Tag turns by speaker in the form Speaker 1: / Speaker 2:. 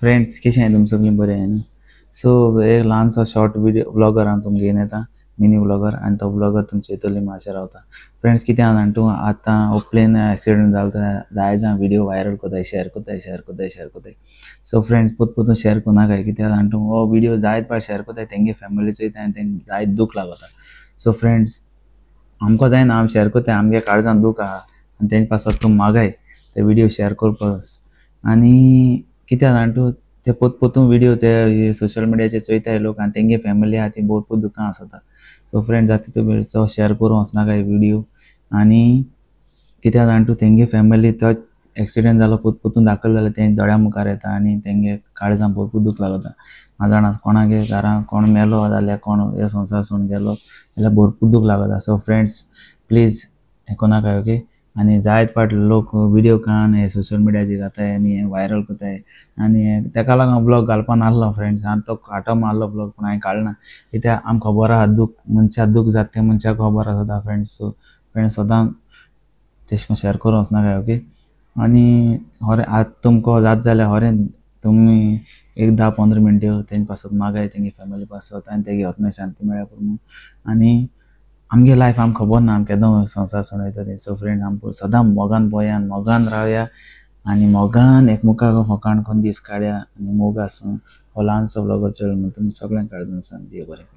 Speaker 1: Friends कशें आहाय तुम सगळीं बरें आहाय न्ही. सो एक ल्हानसो शॉर्ट विडियो ब्लॉगर हांव तुमकां घेवन येता, मिनी ब्लॉगर, आनी तो ब्लॉगर तुमी चयतली मातशें रावता. फ्रेंड्स कितें आहा जाणा तूं आतां हो प्लेन एक्सिडेंट जालो जाय जाण विडियो व्हायरल कोताय, शेअर कोताय. सो फ्रेंड्स पोत शेअर कोनाकाय कित्याक जाणा तूं हो विडियो जायत पाड शेअर कोताय तेंगे फॅमिली चयताय आनी तेंक जायत दूख लागता. सो फ्रेंड्स आमकां जायना आमी शेअर कोताय आमगे काळजान दूख आहा आनी तेंच पासत तूं मागाय ते विडियो शेअर करपाक. आनी कित्याक जाणा तूं ते पोतून विडियो ते सोशल मिडियाचेर चोयताय लोक आनी तेंगे फॅमिली आहा ती भरपूर दुखां आसता. सो फ्रेंड्स जाता तुमी तो शेअर करूं वचनाकाय विडियो. आनी कित्याक जाणा तूं तेंगे फॅमिली तो एक्सिडेंट जालो पोतून दाखयल जाल्यार तें दोळ्या मुखार येता आनी तेंगे काळजान भरपूर दूख लागता. ना जाणा कोणागे घरान कोण मेलो जाल्यार कोण हे संवसार सोडून गेलो जाल्यार भरपूर दूख लागता. सो फ्रेंड्स प्लीज हें कोनाकाय ओके. आनी जायत पाट लोक विडियो काडून हे सोशल मिडियाचेर घाताय आनी व्हायरल कोताय आनी तेका लागून ब्लॉग घालपा नासलो फ्रेंड्स. हांवें तो कांटो मारलो ब्लॉग पूण हांवें काडना कित्याक आमकां खबर आहा दूख मनशाक दूख जाता तें मनशाक खबर आसता फ्रेंड्स. सो फ्रेंड्स सदां तेश कोन्न शेअर करूं वचनाकाय ओके. आनी होरें आतां तुमकां जाता जाल्यार होरें तुमी एक 10-15 मिनटं तेंचे पासत मागाय तेंगे फॅमिली पासत आनी तेगे आत्म्याक शांती मेळ्ळ्या पुरो. आनी आमगे लायफ आमकां खबर ना आमी केदो संवसार सोडून वयता तें. सो फ्रेंड्स आमकां सदां मोगान पोवया आनी मोगान रावया आनी मोगान एकमुखाक होकाण कोन्न दीस काडया आनी मोग आसूं. हो ल्हानसो ब्लॉगर चोयल म्हूण तुमकां सगळ्यांक काळजान सांगता. देव बरें करूं.